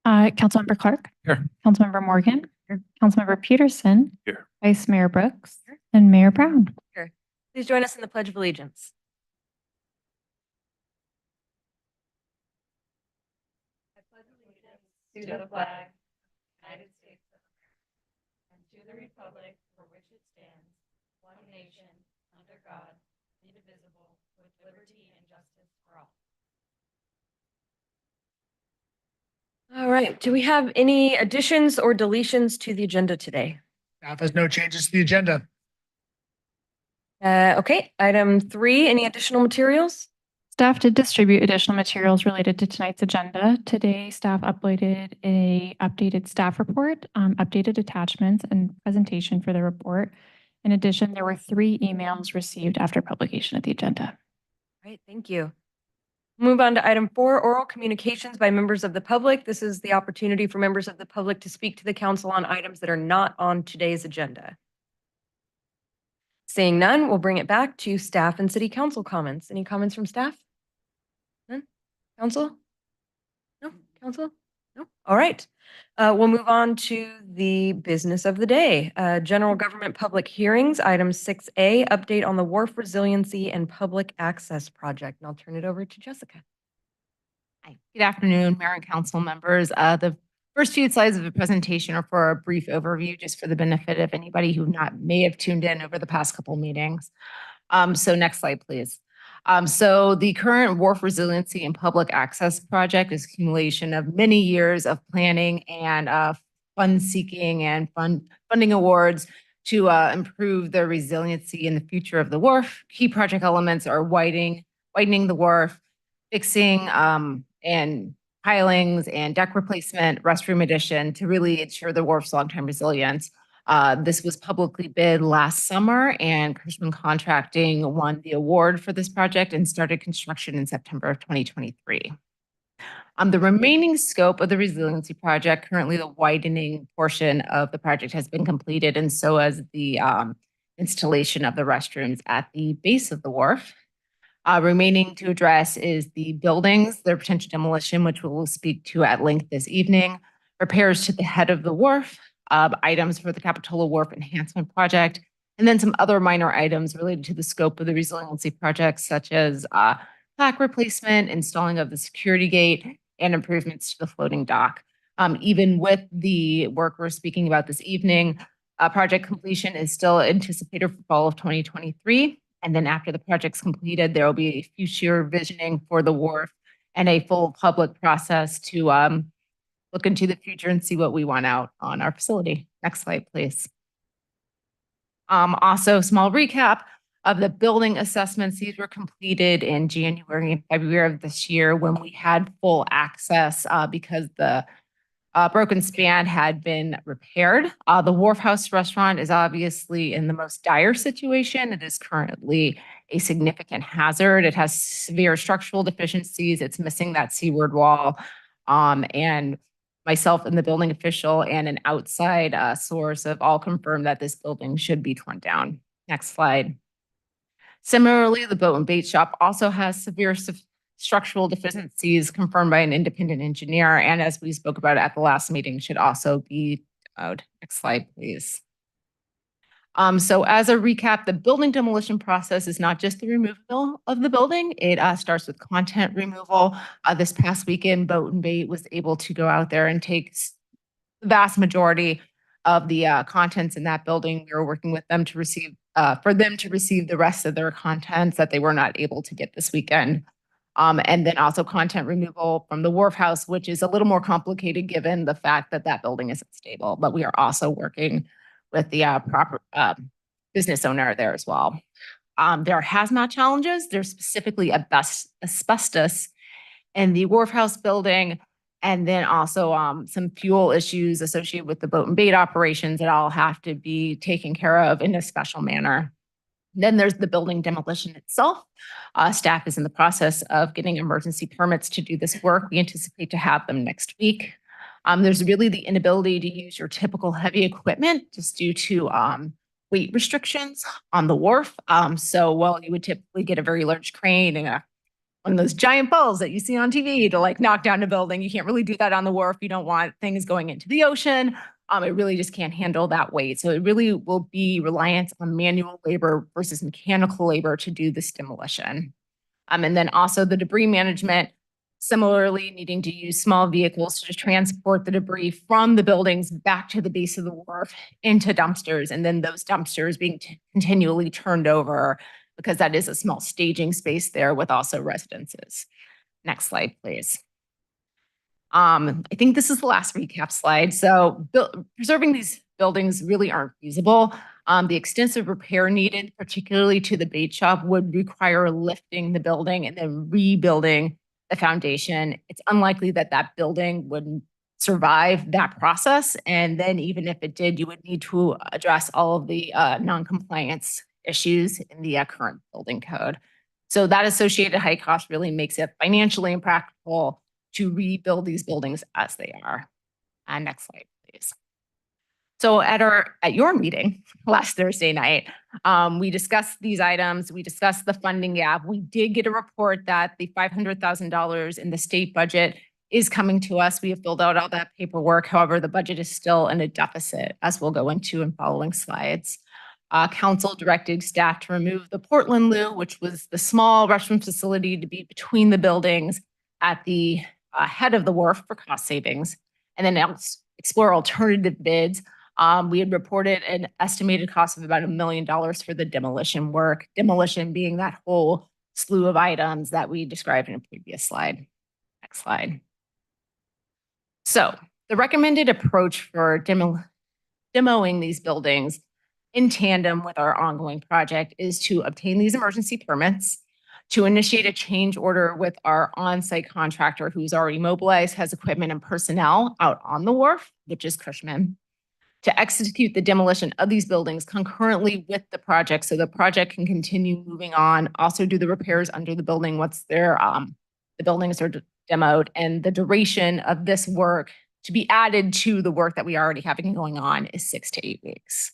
Councilmember Clark. Here. Councilmember Morgan. Here. Councilmember Peterson. Here. Vice Mayor Brooks. Here. And Mayor Brown. Here. Please join us in the Pledge of Allegiance. I pledge allegiance to the flag of the United States of America and to the republic for which it stands, one nation, under God, indivisible, with liberty and justice for all. All right. Do we have any additions or deletions to the agenda today? Staff has no changes to the agenda. Okay. Item 3, any additional materials? Staff did distribute additional materials related to tonight's agenda. Today, staff uploaded a updated staff report, updated attachments, and presentation for the report. In addition, there were 3 emails received after publication of the agenda. All right. Thank you. Move on to item 4, oral communications by members of the public. This is the opportunity for members of the public to speak to the council on items that are not on today's agenda. Seeing none, we'll bring it back to staff and city council comments. Any comments from staff? None? Council? No? Council? No? All right. We'll move on to the business of the day. General government public hearings, item 6A, update on the wharf resiliency and public access project. And I'll turn it over to Jessica. Hi, good afternoon, Mayor and council members. The first few slides of the presentation are for a brief overview, just for the benefit of anybody who may have tuned in over the past couple meetings. So next slide, please. So the current wharf resiliency and public access project is accumulation of many years of planning and fund seeking and funding awards to improve the resiliency in the future of the wharf. Key project elements are widening the wharf, fixing and pilings and deck replacement, restroom addition to really ensure the wharf's long-term resilience. This was publicly bid last summer, and Cushman Contracting won the award for this project and started construction in September of 2023. The remaining scope of the resiliency project, currently the widening portion of the project has been completed, and so has the installation of the restrooms at the base of the wharf. Remaining to address is the buildings, their potential demolition, which we will speak to at length this evening, repairs to the head of the wharf, items for the Capitola Wharf Enhancement Project, and then some other minor items related to the scope of the resiliency project, such as plaque replacement, installing of the security gate, and improvements to the floating dock. Even with the work we're speaking about this evening, project completion is still anticipated for fall of 2023. And then after the project's completed, there will be a future visioning for the wharf and a full public process to look into the future and see what we want out on our facility. Next slide, please. Also, small recap of the building assessments. These were completed in January and February of this year when we had full access because the broken span had been repaired. The Wharf House restaurant is obviously in the most dire situation. It is currently a significant hazard. It has severe structural deficiencies. It's missing that seaward wall. And myself and the building official and an outside source have all confirmed that this building should be torn down. Next slide. Similarly, the boat and bait shop also has severe structural deficiencies confirmed by an independent engineer, and as we spoke about at the last meeting, should also be demoed. Next slide, please. So as a recap, the building demolition process is not just the removal of the building. It starts with content removal. This past weekend, Boat and Bait was able to go out there and take the vast majority of the contents in that building. We were working with them to receive, for them to receive the rest of their contents that they were not able to get this weekend. And then also content removal from the Wharf House, which is a little more complicated given the fact that that building isn't stable, but we are also working with the proper business owner there as well. There are hazmat challenges. There's specifically asbestos in the Wharf House building, and then also some fuel issues associated with the boat and bait operations that all have to be taken care of in a special manner. Then there's the building demolition itself. Staff is in the process of getting emergency permits to do this work. We anticipate to have them next week. There's really the inability to use your typical heavy equipment just due to weight restrictions on the wharf. So while you would typically get a very large crane and a one of those giant poles that you see on TV to like knock down a building. You can't really do that on the wharf. You don't want things going into the ocean. It really just can't handle that weight. So it really will be reliant on manual labor versus mechanical labor to do this demolition. And then also the debris management, similarly needing to use small vehicles to transport the debris from the buildings back to the base of the wharf into dumpsters, and then those dumpsters being continually turned over because that is a small staging space there with also residences. Next slide, please. I think this is the last recap slide. So preserving these buildings really aren't feasible. The extensive repair needed, particularly to the bait shop, would require lifting the building and then rebuilding the foundation. It's unlikely that that building would survive that process. And then even if it did, you would need to address all of the non-compliance issues in the current building code. So that associated high cost really makes it financially impractical to rebuild these buildings as they are. Next slide, please. So at your meeting last Thursday night, we discussed these items. We discussed the funding gap. We did get a report that the $500,000 in the state budget is coming to us. We have filled out all that paperwork. However, the budget is still in a deficit, as we'll go into in following slides. Council directed staff to remove the Portland Loo, which was the small restroom facility to be between the buildings at the head of the wharf for cost savings, and then explore alternative bids. We had reported an estimated cost of about $1 million for the demolition work, demolition being that whole slew of items that we described in a previous slide. Next slide. So the recommended approach for demoing these buildings in tandem with our ongoing project is to obtain these emergency permits, to initiate a change order with our on-site contractor who's already mobilized, has equipment and personnel out on the wharf, which is Cushman, to execute the demolition of these buildings concurrently with the project so the project can continue moving on, also do the repairs under the building once they're the buildings are demoed, and the duration of this work to be added to the work that we already have going on is 6 to 8 weeks.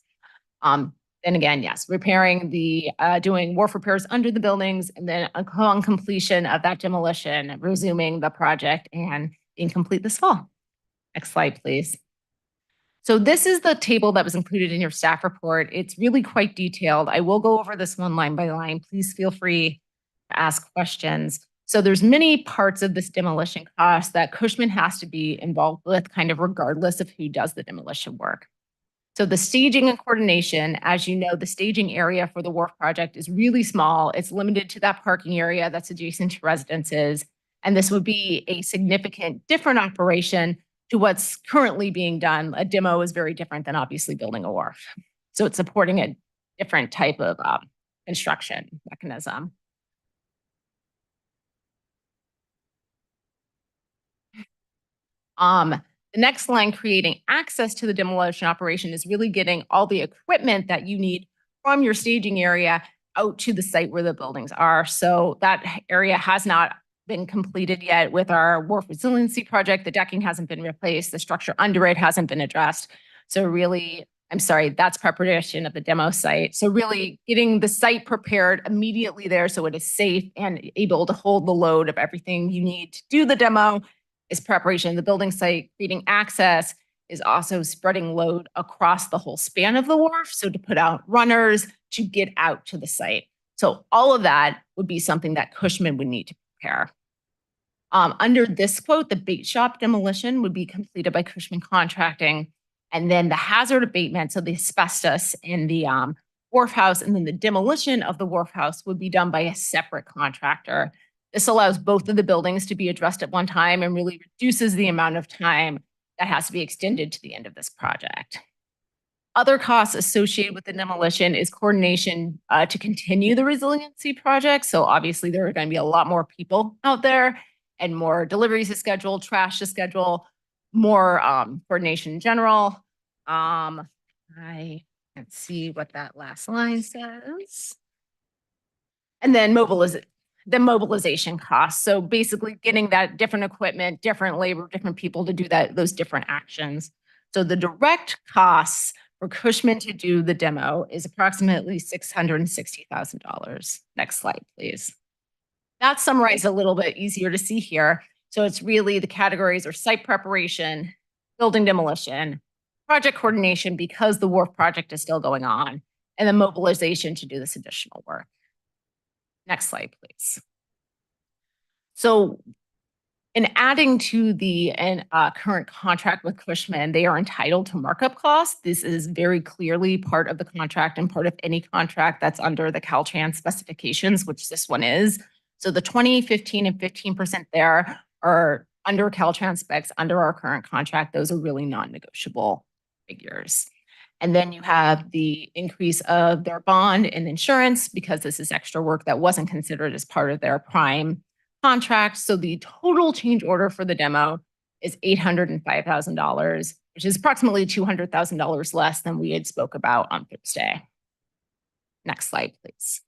Then again, yes, repairing the, doing wharf repairs under the buildings, and then upon completion of that demolition, resuming the project and being complete this fall. Next slide, please. So this is the table that was included in your staff report. It's really quite detailed. I will go over this one line by line. Please feel free to ask questions. So there's many parts of this demolition cost that Cushman has to be involved with, kind of regardless of who does the demolition work. So the staging and coordination, as you know, the staging area for the wharf project is really small. It's limited to that parking area that's adjacent to residences. And this would be a significant different operation to what's currently being done. A demo is very different than obviously building a wharf. So it's supporting a different type of construction mechanism. The next line, creating access to the demolition operation, is really getting all the equipment that you need from your staging area out to the site where the buildings are. So that area has not been completed yet with our wharf resiliency project. The decking hasn't been replaced. The structure under it hasn't been addressed. So really, I'm sorry, that's preparation of the demo site. So really getting the site prepared immediately there so it is safe and able to hold the load of everything you need to do the demo is preparation of the building site. Creating access is also spreading load across the whole span of the wharf. So to put out runners to get out to the site. So all of that would be something that Cushman would need to prepare. Under this quote, the bait shop demolition would be completed by Cushman Contracting. And then the hazard abatement, so the asbestos in the wharf house, and then the demolition of the wharf house would be done by a separate contractor. This allows both of the buildings to be addressed at one time and really reduces the amount of time that has to be extended to the end of this project. Other costs associated with the demolition is coordination to continue the resiliency project. So obviously there are going to be a lot more people out there and more deliveries to schedule, trash to schedule, more coordination in general. I can't see what that last line says. And then mobilization costs. So basically getting that different equipment, different labor, different people to do those different actions. So the direct costs for Cushman to do the demo is approximately $660,000. Next slide, please. That's summarized a little bit easier to see here. So it's really the categories are site preparation, building demolition, project coordination because the wharf project is still going on, and then mobilization to do this additional work. Next slide, please. So in adding to the current contract with Cushman, they are entitled to markup costs. This is very clearly part of the contract and part of any contract that's under the Caltrans specifications, which this one is. So the 20, 15, and 15% there are under Caltrans specs under our current contract. Those are really non-negotiable figures. And then you have the increase of their bond and insurance because this is extra work that wasn't considered as part of their prime contract. So the total change order for the demo is $805,000, which is approximately $200,000 less than we had spoke about on Thursday. Next slide, please.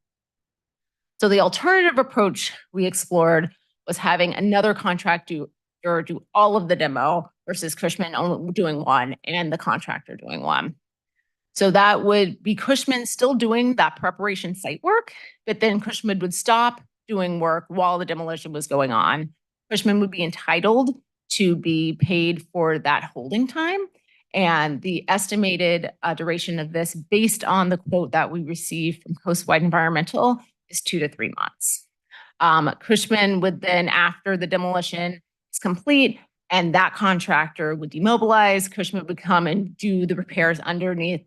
So the alternative approach we explored was having another contractor do all of the demo versus Cushman only doing one and the contractor doing one. So that would be Cushman still doing that preparation site work, but then Cushman would stop doing work while the demolition was going on. Cushman would be entitled to be paid for that holding time. And the estimated duration of this based on the quote that we received from Coastwide Environmental is 2 to 3 months. Cushman would then, after the demolition is complete and that contractor would demobilize, Cushman would come and do the repairs underneath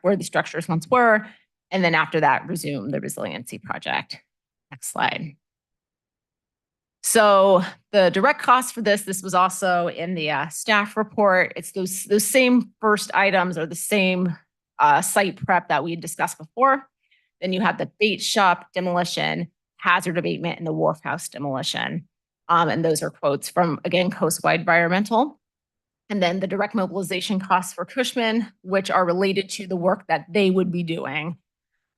where the structures once were. And then after that, resume the resiliency project. Next slide. So the direct cost for this was also in the staff report. It's those same first items or the same site prep that we had discussed before. Then you have the bait shop demolition, hazard abatement, and the wharf house demolition. And those are quotes from, again, Coastwide Environmental. And then the direct mobilization costs for Cushman, which are related to the work that they would be doing.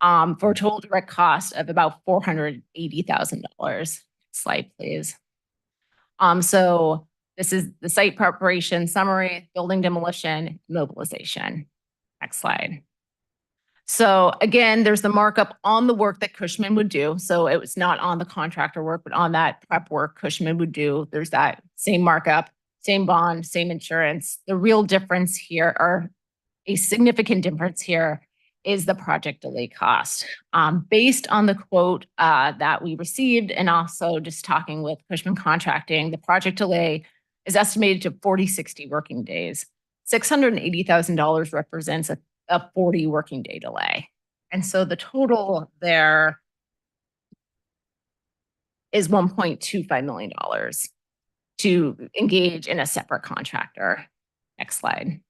For a total direct cost of about $480,000. Slide, please. So this is the site preparation summary, building demolition, mobilization. Next slide. So again, there's the markup on the work that Cushman would do. So it was not on the contractor work, but on that prep work Cushman would do. There's that same markup, same bond, same insurance. The real difference here, or a significant difference here, is the project delay cost. Based on the quote that we received and also just talking with Cushman Contracting, the project delay is estimated to 40-60 working days. $680,000 represents a 40 working day delay. And so the total there is $1.25 million to engage in a separate contractor. Next slide.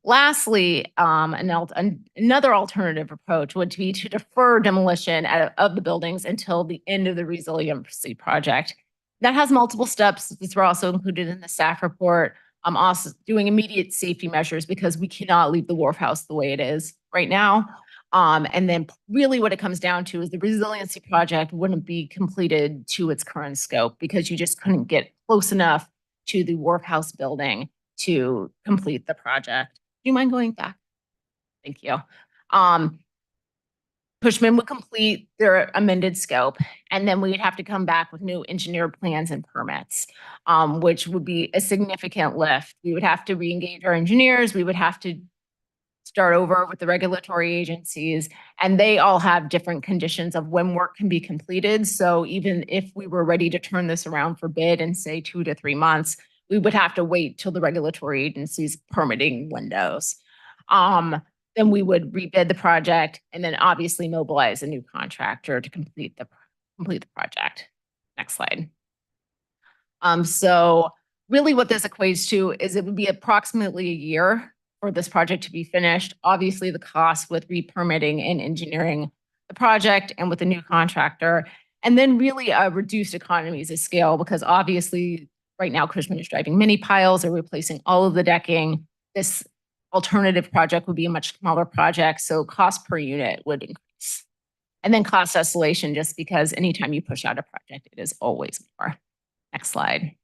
Lastly, another alternative approach would be to defer demolition of the buildings until the end of the resiliency project. That has multiple steps. These were also included in the staff report. I'm also doing immediate safety measures because we cannot leave the wharf house the way it is right now. And then really what it comes down to is the resiliency project wouldn't be completed to its current scope because you just couldn't get close enough to the wharf house building to complete the project. Do you mind going back? Thank you. Cushman would complete their amended scope, and then we'd have to come back with new engineered plans and permits, which would be a significant lift. We would have to re-engage our engineers. We would have to start over with the regulatory agencies, and they all have different conditions of when work can be completed. So even if we were ready to turn this around for bid in say 2 to 3 months, we would have to wait till the regulatory agencies' permitting windows. Then we would rebid the project and then obviously mobilize a new contractor to complete the project. Next slide. So really what this equates to is it would be approximately a year for this project to be finished. Obviously the cost with re-permitting and engineering the project and with the new contractor, and then really reduced economies of scale because obviously right now Cushman is driving mini piles or replacing all of the decking. This alternative project would be a much smaller project, so cost per unit would increase. And then cost escalation, just because anytime you push out a project, it is always more. Next slide.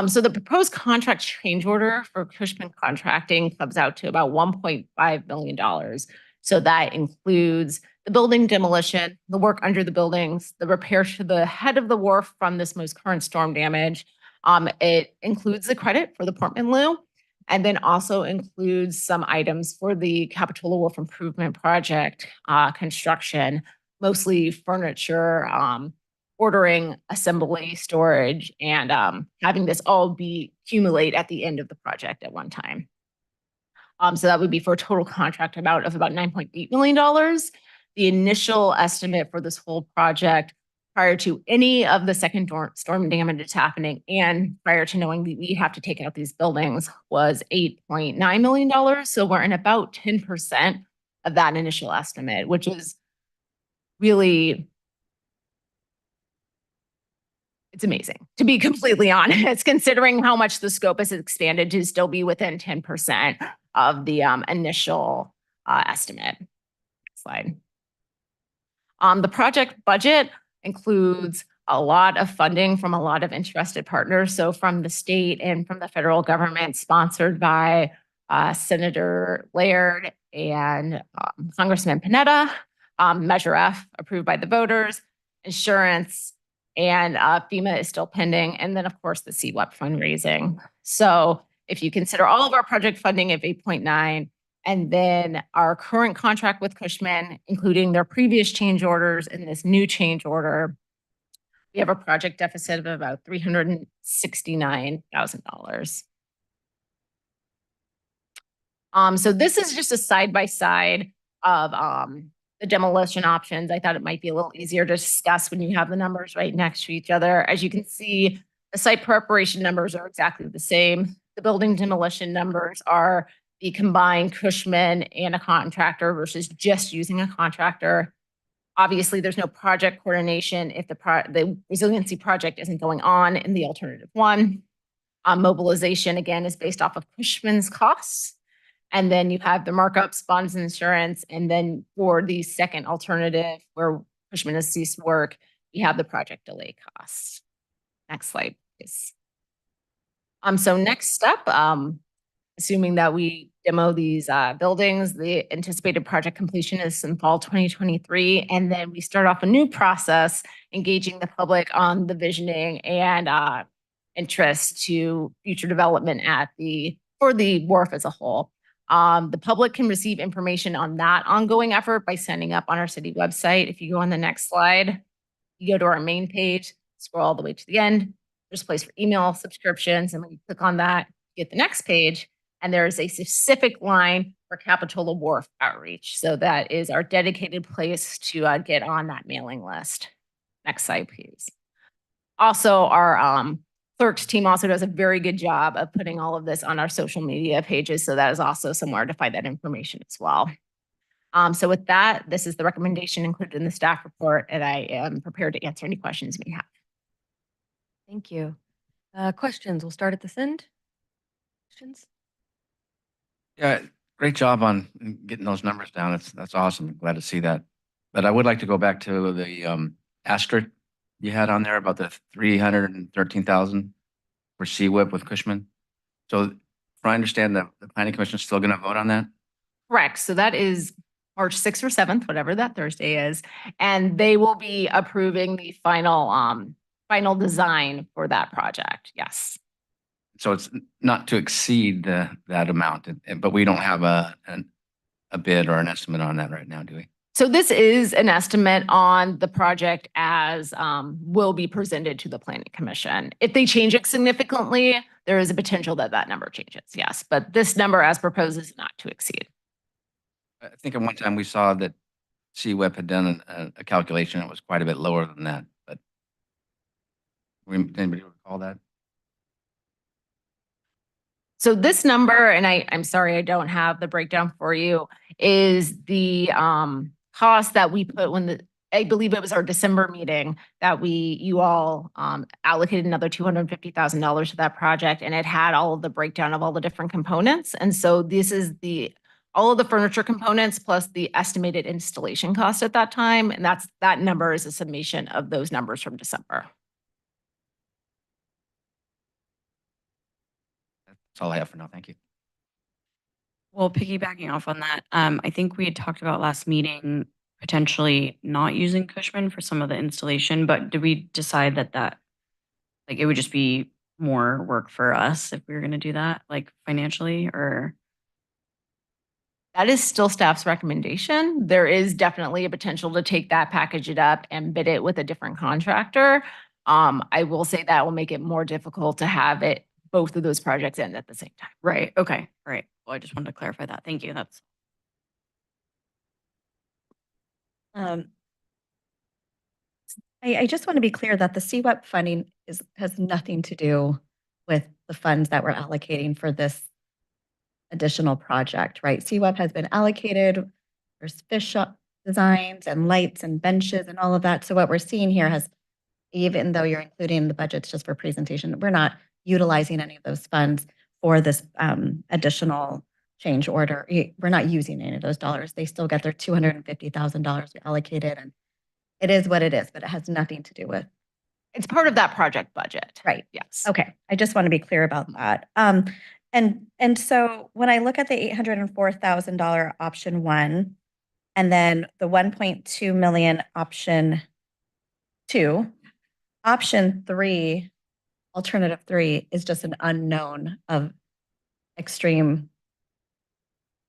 So the proposed contract change order for Cushman Contracting comes out to about $1.5 million. So that includes the building demolition, the work under the buildings, the repair to the head of the wharf from this most current storm damage. It includes the credit for the Portman Loo, and then also includes some items for the Capitola Wharf Improvement Project construction, mostly furniture, ordering, assembly, storage, and having this all be accumulate at the end of the project at one time. So that would be for a total contract amount of about $9.8 million. The initial estimate for this whole project prior to any of the second storm damage happening and prior to knowing that we have to take out these buildings was $8.9 million. So we're in about 10% of that initial estimate, which is really, it's amazing, to be completely honest, considering how much the scope has expanded to still be within 10% of the initial estimate. Slide. The project budget includes a lot of funding from a lot of interested partners. So from the state and from the federal government, sponsored by Senator Laird and Congressman Panetta, Measure F approved by the voters, insurance, and FEMA is still pending. And then of course the CWEP fundraising. So if you consider all of our project funding of 8.9, and then our current contract with Cushman, including their previous change orders and this new change order, we have a project deficit of about $369,000. So this is just a side-by-side of the demolition options. I thought it might be a little easier to discuss when you have the numbers right next to each other. As you can see, the site preparation numbers are exactly the same. The building demolition numbers are the combined Cushman and a contractor versus just using a contractor. Obviously, there's no project coordination if the resiliency project isn't going on in the alternative one. Mobilization, again, is based off of Cushman's costs. And then you have the markups, bonds, and insurance. And then for the second alternative where Cushman has ceased work, you have the project delay costs. Next slide, please. So next step, assuming that we demo these buildings, the anticipated project completion is in fall 2023. And then we start off a new process, engaging the public on the visioning and interest to future development for the wharf as a whole. The public can receive information on that ongoing effort by signing up on our city website. If you go on the next slide, you go to our main page, scroll all the way to the end. There's a place for email subscriptions. And when you click on that, you get the next page. And there is a specific line for Capitola Wharf outreach. So that is our dedicated place to get on that mailing list. Next slide, please. Also, our clerks team also does a very good job of putting all of this on our social media pages. So that is also somewhere to find that information as well. So with that, this is the recommendation included in the staff report, and I am prepared to answer any questions you may have. Thank you. Questions? We'll start at this end. Questions? Yeah, great job on getting those numbers down. That's awesome. Glad to see that. But I would like to go back to the asterisk you had on there about the 313,000 for CWIP with Cushman. So if I understand the planning commission is still going to vote on that? Correct. So that is March 6th or 7th, whatever that Thursday is. And they will be approving the final design for that project. Yes. So it's not to exceed that amount, but we don't have a bid or an estimate on that right now, do we? So this is an estimate on the project as will be presented to the planning commission. If they change it significantly, there is a potential that that number changes. Yes, but this number as proposed is not to exceed. I think at one time we saw that CWEP had done a calculation that was quite a bit lower than that, but anybody recall that? So this number, and I'm sorry, I don't have the breakdown for you, is the cost that we put when I believe it was our December meeting that you all allocated another $250,000 to that project, and it had all of the breakdown of all the different components. And so this is all of the furniture components plus the estimated installation cost at that time. And that number is a summation of those numbers from December. That's all I have for now. Thank you. Well, piggybacking off on that, I think we had talked about last meeting potentially not using Cushman for some of the installation, but did we decide that like it would just be more work for us if we were going to do that, like financially, or? That is still staff's recommendation. There is definitely a potential to take that, package it up and bid it with a different contractor. I will say that will make it more difficult to have it, both of those projects end at the same time. Right. Okay. All right. Well, I just wanted to clarify that. Thank you. That's. I just want to be clear that the CWEP funding has nothing to do with the funds that we're allocating for this additional project, right? CWEP has been allocated, there's fish shop designs and lights and benches and all of that. So what we're seeing here has, even though you're including the budgets just for presentation, we're not utilizing any of those funds for this additional change order. We're not using any of those dollars. They still get their $250,000 allocated, and it is what it is, but it has nothing to do with. It's part of that project budget. Right. Yes. Okay, I just want to be clear about that. And so when I look at the $804,000 option one, and then the 1.2 million option two, option three, alternative three is just an unknown of extremely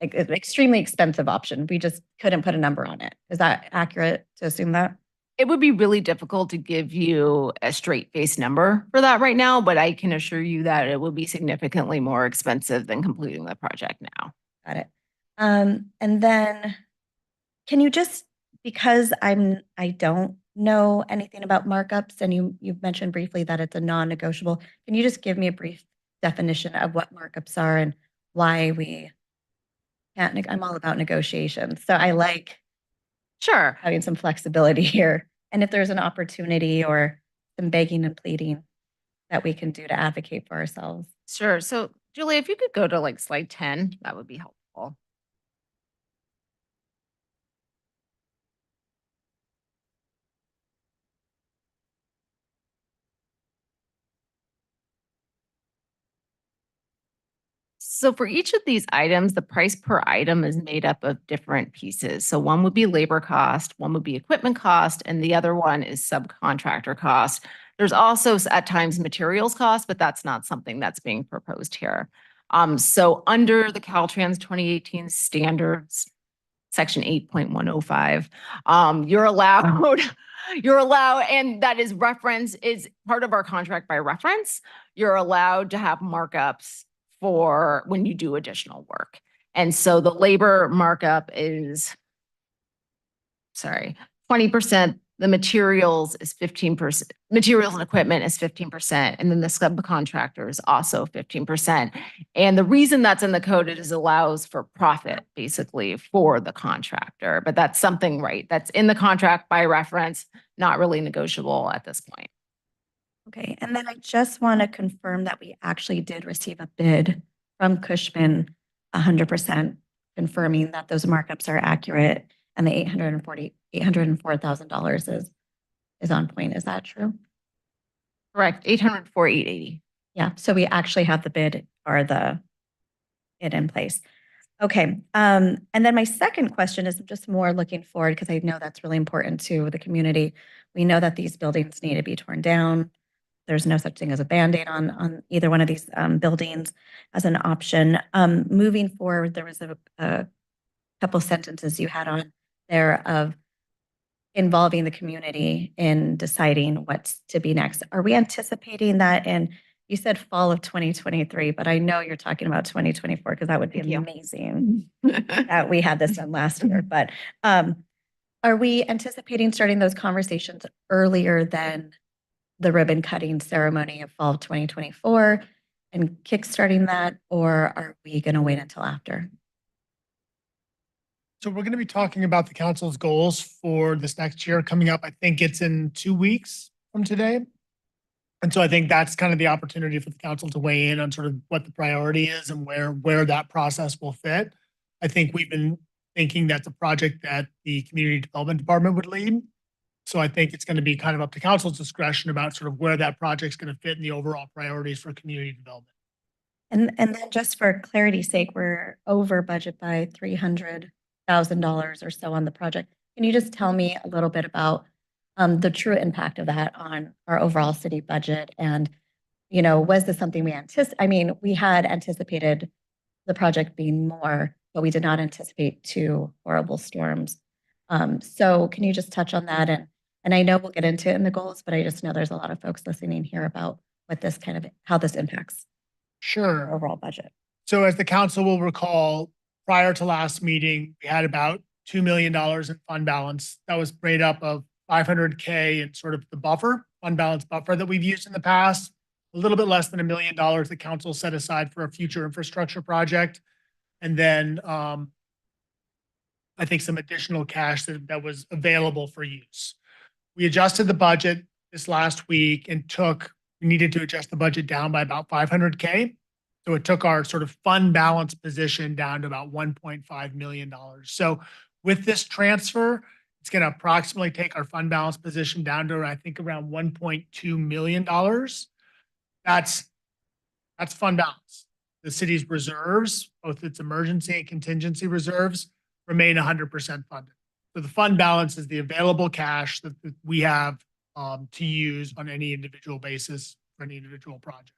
expensive option. We just couldn't put a number on it. Is that accurate to assume that? It would be really difficult to give you a straight face number for that right now, but I can assure you that it will be significantly more expensive than completing the project now. Got it. And then can you just, because I don't know anything about markups, and you've mentioned briefly that it's a non-negotiable, can you just give me a brief definition of what markups are and why we can't, I'm all about negotiations. So I like Sure. having some flexibility here. And if there's an opportunity or some begging and pleading that we can do to advocate for ourselves. Sure. So Julie, if you could go to like slide 10, that would be helpful. So for each of these items, the price per item is made up of different pieces. So one would be labor cost, one would be equipment cost, and the other one is subcontractor cost. There's also at times materials cost, but that's not something that's being proposed here. So under the Caltrans 2018 standards, section 8.105, you're allowed, and that is part of our contract by reference. You're allowed to have markups for when you do additional work. And so the labor markup is, 20%. The materials is 15%. Materials and equipment is 15%. And then the subcontractor is also 15%. And the reason that's in the code, it is allows for profit basically for the contractor. But that's something, right, that's in the contract by reference, not really negotiable at this point. Okay, and then I just want to confirm that we actually did receive a bid from Cushman, 100% confirming that those markups are accurate and the $804,000 is on point. Is that true? Correct, 804,880. Yeah, so we actually have the bid or the bid in place. Okay, and then my second question is just more looking forward because I know that's really important to the community. We know that these buildings need to be torn down. There's no such thing as a Band-Aid on either one of these buildings as an option. Moving forward, there was a couple sentences you had on there of involving the community in deciding what's to be next. Are we anticipating that you said fall of 2023, but I know you're talking about 2024 because that would be amazing that we had this done last year. But are we anticipating starting those conversations earlier than the ribbon cutting ceremony of fall of 2024 and kickstarting that, or are we going to wait until after? So we're going to be talking about the council's goals for this next year coming up. I think it's in 2 weeks from today. And so I think that's kind of the opportunity for the council to weigh in on sort of what the priority is and where that process will fit. I think we've been thinking that's a project that the community development department would lead. So I think it's going to be kind of up to council's discretion about sort of where that project's going to fit in the overall priorities for community development. And then just for clarity's sake, we're over budget by $300,000 or so on the project. Can you just tell me a little bit about the true impact of that on our overall city budget? And, was this something we had anticipated the project being more, but we did not anticipate two horrible storms. So can you just touch on that? And I know we'll get into it in the goals, but I just know there's a lot of folks listening here about how this impacts our Sure. overall budget. So as the council will recall, prior to last meeting, we had about $2 million in fund balance. That was made up of 500K in sort of the fund balance buffer that we've used in the past. A little bit less than $1 million the council set aside for a future infrastructure project. And then I think some additional cash that was available for use. We adjusted the budget this last week and we needed to adjust the budget down by about 500K. So it took our sort of fund balance position down to about $1.5 million. So with this transfer, it's going to approximately take our fund balance position down to, I think, around $1.2 million. That's fund balance. The city's reserves, both its emergency and contingency reserves, remain 100% funded. So the fund balance is the available cash that we have to use on any individual basis for any individual project.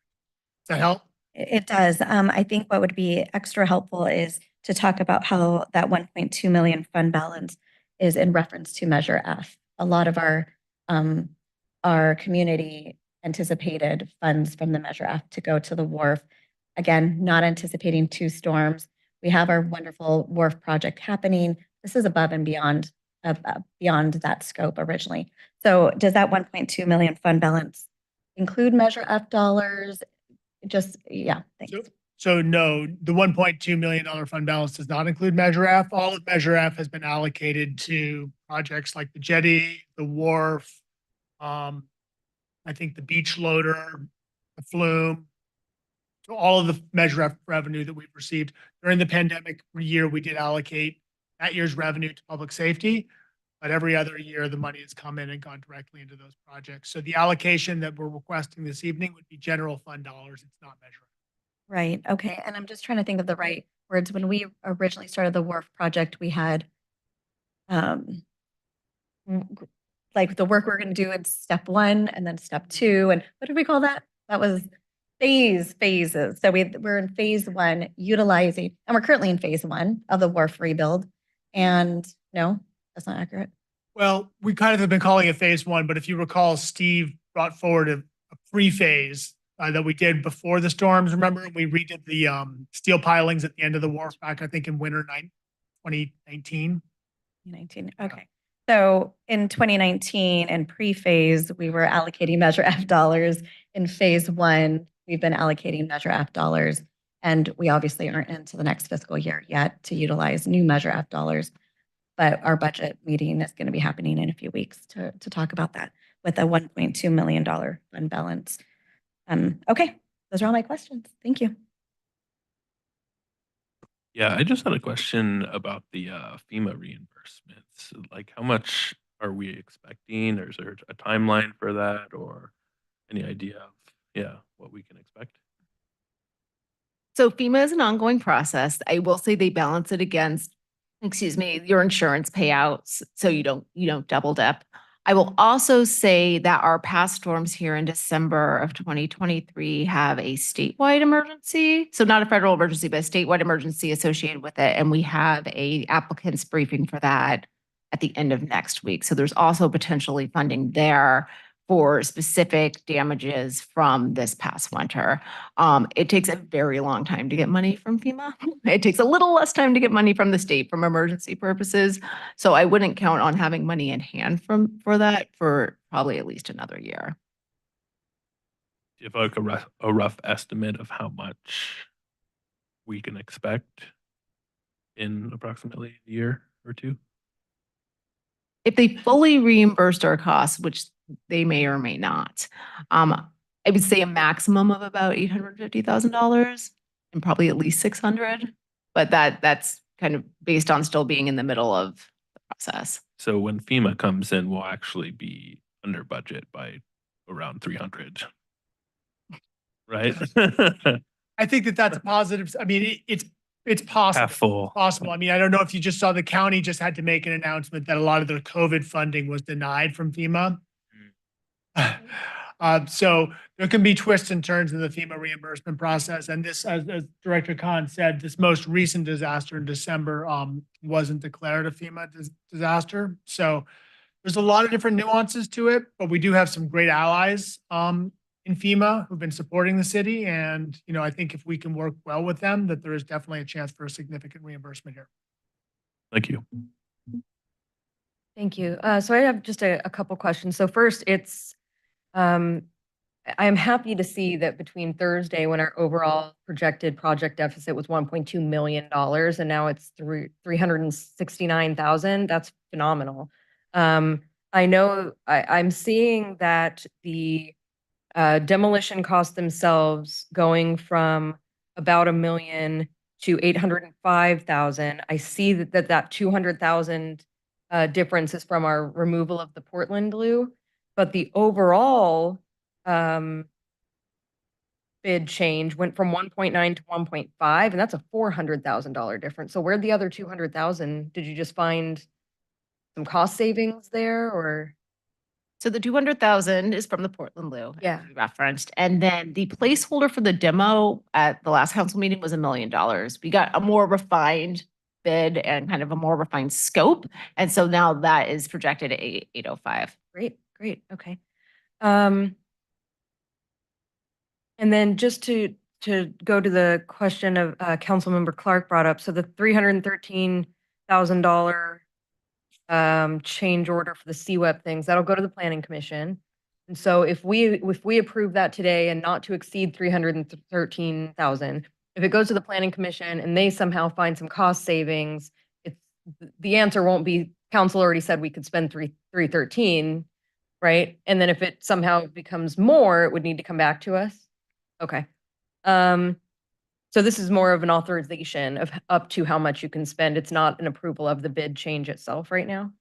Does that help? It does. I think what would be extra helpful is to talk about how that 1.2 million fund balance is in reference to Measure F. A lot of our community anticipated funds from the Measure F to go to the wharf. Again, not anticipating two storms. We have our wonderful wharf project happening. This is above and beyond that scope originally. So does that 1.2 million fund balance include Measure F dollars? Thanks. So no, the $1.2 million fund balance does not include Measure F. All of Measure F has been allocated to projects like the jetty, the wharf, I think the beach loader, the flume. So all of the Measure F revenue that we've received during the pandemic year, we did allocate that year's revenue to public safety. But every other year, the money has come in and gone directly into those projects. So the allocation that we're requesting this evening would be general fund dollars. It's not Measure F. Right. Okay. And I'm just trying to think of the right words. When we originally started the wharf project, we had like the work we're going to do in step 1 and then step 2. And what did we call that? That was phases. So we're in phase 1 utilizing, and we're currently in phase 1 of the wharf rebuild. And no, that's not accurate. Well, we kind of have been calling it phase 1, but if you recall, Steve brought forward a pre-phase that we did before the storms. Remember, we redid the steel pilings at the end of the wharf back, I think, in winter 2019. 2019. Okay. So in 2019 and pre-phase, we were allocating Measure F dollars. In phase 1, we've been allocating Measure F dollars. And we obviously aren't into the next fiscal year yet to utilize new Measure F dollars. But our budget meeting is going to be happening in a few weeks to talk about that with a $1.2 million fund balance. Okay, those are all my questions. Thank you. Yeah, I just had a question about the FEMA reimbursements. Like, how much are we expecting, or is there a timeline for that, or any idea of, what we can expect? So FEMA is an ongoing process. I will say they balance it against, your insurance payouts, so you don't double dip. I will also say that our past storms here in December of 2023 have a statewide emergency. So not a federal emergency, but a statewide emergency associated with it. And we have a applicant's briefing for that at the end of next week. So there's also potentially funding there for specific damages from this past winter. It takes a very long time to get money from FEMA. It takes a little less time to get money from the state from emergency purposes. So I wouldn't count on having money in hand for that for probably at least another year. Do you have like a rough estimate of how much we can expect in approximately a year or two? If they fully reimbursed our costs, which they may or may not, I would say a maximum of about $850,000 and probably at least 600. But that's kind of based on still being in the middle of the process. So when FEMA comes in, we'll actually be under budget by around 300, right? I think that that's a positive. I mean, it's possible. Half full. Possible. I mean, I don't know if you just saw the county just had to make an announcement that a lot of their COVID funding was denied from FEMA. So there can be twists and turns in the FEMA reimbursement process. And this, as Director Khan said, this most recent disaster in December wasn't declared a FEMA disaster. So there's a lot of different nuances to it, but we do have some great allies in FEMA who've been supporting the city. And, you know, I think if we can work well with them, that there is definitely a chance for a significant reimbursement here. Thank you. Thank you. So I have just a couple questions. So first, I am happy to see that between Thursday, when our overall projected project deficit was $1.2 million, and now it's $369,000, that's phenomenal. I know I'm seeing that the demolition costs themselves going from about $1 million to $805,000. I see that 200,000 difference is from our removal of the Portland glue, but the overall bid change went from 1.9 to 1.5, and that's a $400,000 difference. So where'd the other 200,000? Did you just find some cost savings there, or? So the 200,000 is from the Portland Blue. as Yeah. we referenced. And then the placeholder for the demo at the last council meeting was $1 million. We got a more refined bid and kind of a more refined scope. And so now that is projected at 805. Great, okay. And then just to go to the question of Councilmember Clark brought up, so the $313,000 change order for the CWEP things, that'll go to the Planning Commission. And so if we approve that today and not to exceed 313,000, if it goes to the Planning Commission and they somehow find some cost savings, the answer won't be council already said we could spend 313, right? And then if it somehow becomes more, it would need to come back to us. Okay. So this is more of an authorization of up to how much you can spend. It's not an approval of the bid change itself right now.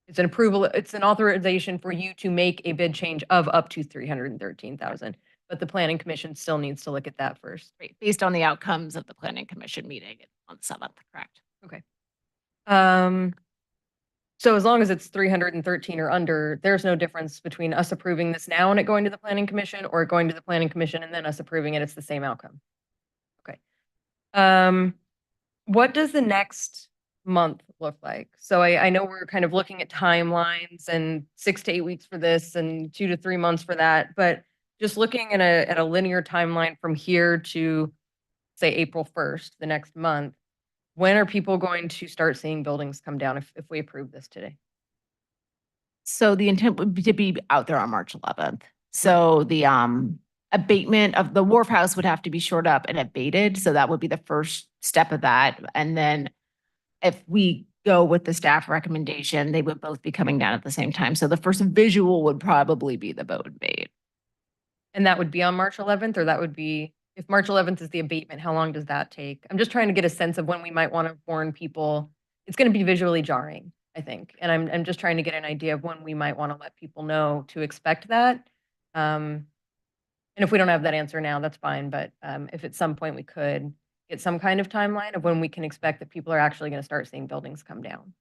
It's an approval, it's an authorization for you to make a bid change of up to 313,000. But the Planning Commission still needs to look at that first. Right, based on the outcomes of the Planning Commission meeting on the 7th, correct? Okay. So as long as it's 313 or under, there's no difference between us approving this now and it going to the Planning Commission, or going to the Planning Commission and then us approving it. It's the same outcome. Okay. What does the next month look like? So I know we're kind of looking at timelines and 6 to 8 weeks for this and 2 to 3 months for that, but just looking at a linear timeline from here to, say, April 1st, the next month, when are people going to start seeing buildings come down if we approve this today? So the intent would be to be out there on March 11th. So the abatement of the wharf house would have to be shored up and abated. So that would be the first step of that. And then if we go with the staff recommendation, they would both be coming down at the same time. So the first visual would probably be the boat abate. And that would be on March 11th, or that would be, if March 11th is the abatement, how long does that take? I'm just trying to get a sense of when we might want to warn people. It's going to be visually jarring, I think. And I'm just trying to get an idea of when we might want to let people know to expect that. And if we don't have that answer now, that's fine. But if at some point we could get some kind of timeline of when we can expect that people are actually going to start seeing buildings come down.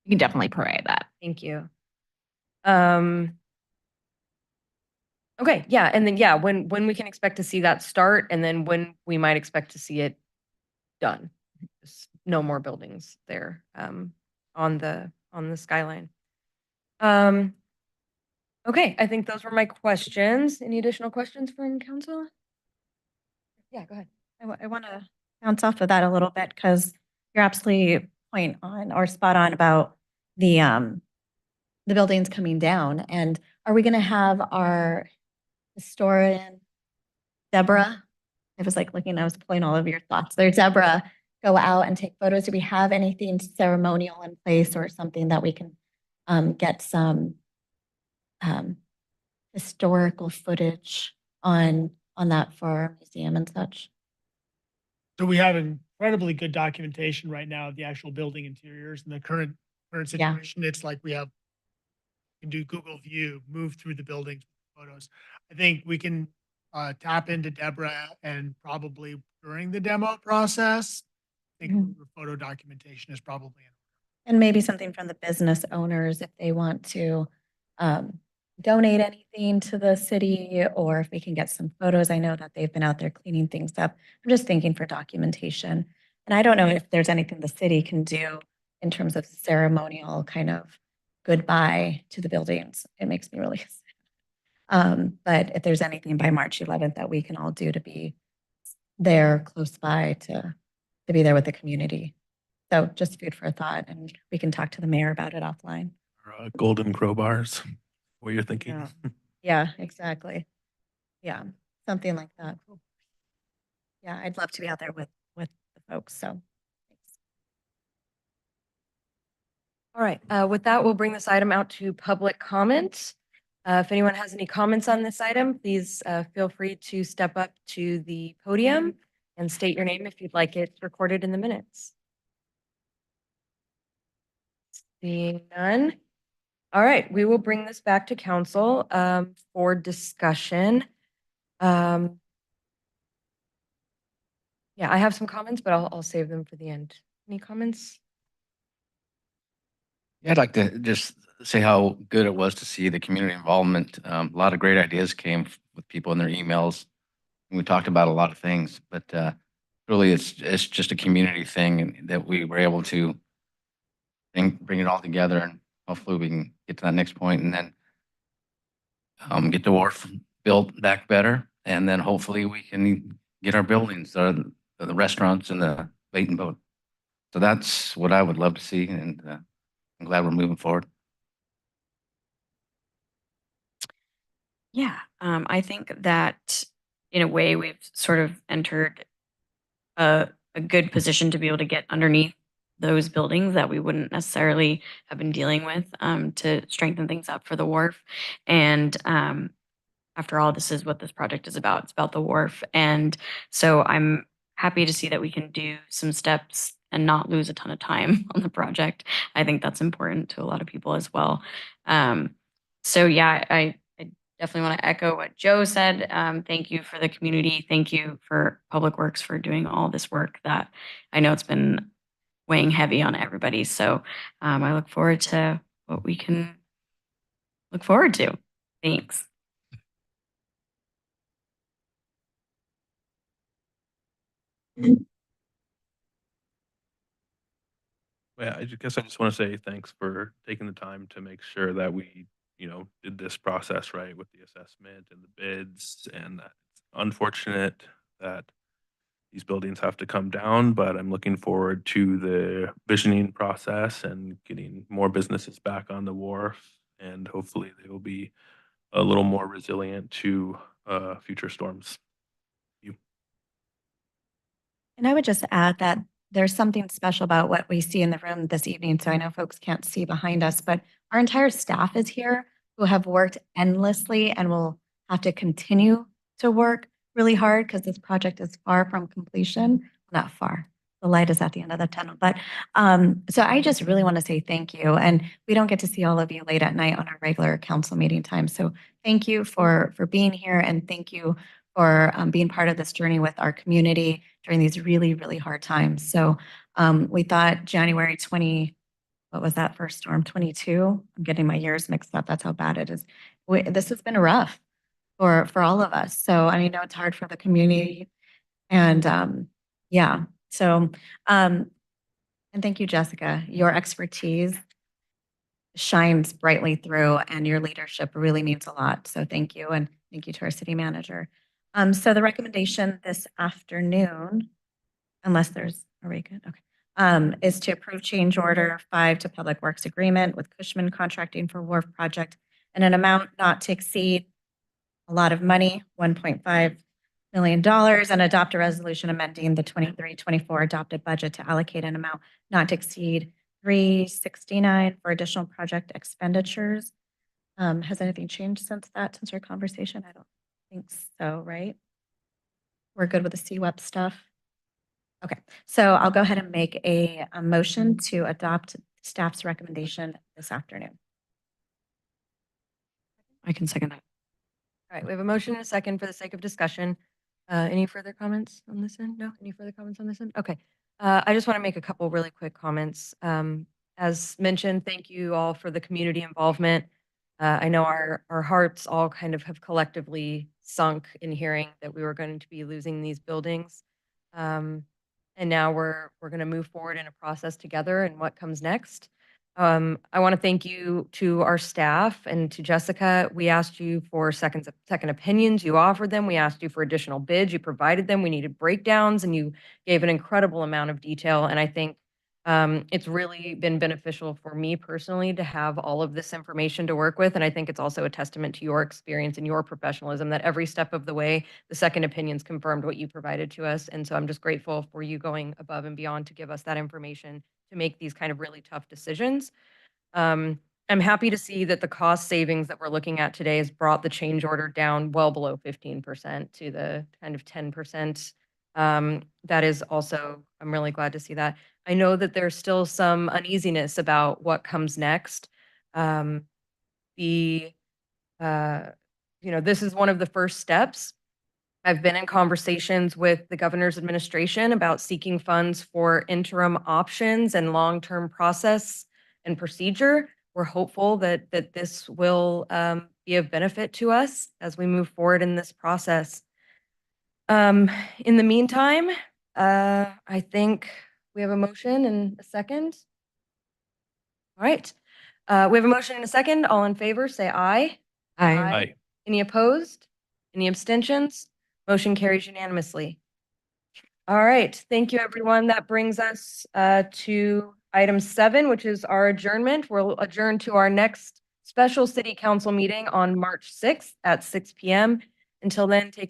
You can definitely provide that. Thank you. Okay, yeah, and then, yeah, when we can expect to see that start, and then when we might expect to see it done. Just no more buildings there on the skyline. Okay, I think those were my questions. Any additional questions from council? Yeah, go ahead. I want to bounce off of that a little bit, because you're absolutely point on or spot on about the buildings coming down. And are we going to have our historian Deborah? I was like looking, I was pulling all of your thoughts there. Deborah, go out and take photos. Do we have anything ceremonial in place or something that we can get some historical footage on that for our museum and such? So we have incredibly good documentation right now of the actual building interiors and the current situation. It's like we can do Google View, move through the buildings photos. I think we can tap into Deborah and probably during the demo process, I think photo documentation is probably. And maybe something from the business owners if they want to donate anything to the city, or if we can get some photos. I know that they've been out there cleaning things up. I'm just thinking for documentation. And I don't know if there's anything the city can do in terms of ceremonial kind of goodbye to the buildings. It makes me really sad. But if there's anything by March 11th that we can all do to be there close by to be there with the community. So just food for thought, and we can talk to the mayor about it offline. Or, golden crowbars, what you're thinking. Yeah. Yeah, exactly. Yeah, something like that. Yeah, I'd love to be out there with the folks, so. Thanks. All right, with that, we'll bring this item out to public comment. If anyone has any comments on this item, please feel free to step up to the podium and state your name if you'd like it recorded in the minutes. Seeing none. All right, we will bring this back to council for discussion. Yeah, I have some comments, but I'll save them for the end. Any comments? Yeah, I'd like to just say how good it was to see the community involvement. A lot of great ideas came with people in their emails. We talked about a lot of things, but really it's just a community thing, and that we were able to bring it all together, and hopefully we can get to that next point, and then get the wharf built back better, and then hopefully we can get our buildings, the restaurants and the bait and boat. So that's what I would love to see, and I'm glad we're moving forward. Yeah, I think that in a way we've sort of entered a good position to be able to get underneath those buildings that we wouldn't necessarily have been dealing with to strengthen things up for the wharf. And after all, this is what this project is about. It's about the wharf. And so I'm happy to see that we can do some steps and not lose a ton of time on the project. I think that's important to a lot of people as well. So yeah, I definitely want to echo what Joe said. Thank you for the community. Thank you for Public Works for doing all this work that I know it's been weighing heavy on everybody. So I look forward to what we can look forward to. Thanks. Yeah, I guess I just want to say thanks for taking the time to make sure that we, did this process right with the assessment and the bids. And that it's unfortunate that these buildings have to come down, but I'm looking forward to the visioning process and getting more businesses back on the wharf. And hopefully they will be a little more resilient to future storms. And I would just add that there's something special about what we see in the room this evening. So I know folks can't see behind us, but our entire staff is here who have worked endlessly and will have to continue to work really hard because this project is far from completion. Not far. The light is at the end of the tunnel. But so I just really want to say thank you. And we don't get to see all of you late at night on our regular council meeting time. So thank you for being here, and thank you for being part of this journey with our community during these really, really hard times. So we thought January 20, what was that first storm? 22? I'm getting my years mixed up. That's how bad it is. This has been rough for all of us. So I know it's hard for the community. And yeah, so and thank you, Jessica. Your expertise shines brightly through, and your leadership really means a lot. So thank you, and thank you to our city manager. So the recommendation this afternoon, unless are we good? Okay. Is to approve change order 5 to Public Works agreement with Cushman Contracting for Wharf Project in an amount not to exceed a lot of money, $1.5 million, and adopt a resolution amending the 23-24 adopted budget to allocate an amount not to exceed $369 for additional project expenditures. Has anything changed since our conversation? I don't think so, right? We're good with the CWEP stuff. Okay, so I'll go ahead and make a motion to adopt staff's recommendation this afternoon. I can second that. All right, we have a motion and a second for the sake of discussion. Any further comments on this end? No? Any further comments on this end? Okay. I just want to make a couple really quick comments. As mentioned, thank you all for the community involvement. I know our hearts all kind of have collectively sunk in hearing that we were going to be losing these buildings. And now we're going to move forward in a process together and what comes next. I want to thank you to our staff and to Jessica. We asked you for second opinions. You offered them. We asked you for additional bids. You provided them. We needed breakdowns and you gave an incredible amount of detail. And I think it's really been beneficial for me personally to have all of this information to work with. And I think it's also a testament to your experience and your professionalism that every step of the way, the second opinions confirmed what you provided to us. And so I'm just grateful for you going above and beyond to give us that information to make these kind of really tough decisions. I'm happy to see that the cost savings that we're looking at today has brought the change order down well below 15% to the kind of 10%. That is also, I'm really glad to see that. I know that there's still some uneasiness about what comes next. This is one of the first steps. I've been in conversations with the governor's administration about seeking funds for interim options and long-term process and procedure. We're hopeful that this will be of benefit to us as we move forward in this process. In the meantime, I think we have a motion and a second. All right. We have a motion and a second. All in favor, say aye. Aye. Any opposed? Any abstentions? Motion carries unanimously. All right, thank you, everyone. That brings us to item 7, which is our adjournment. We'll adjourn to our next special city council meeting on March 6th at 6 p.m. Until then, take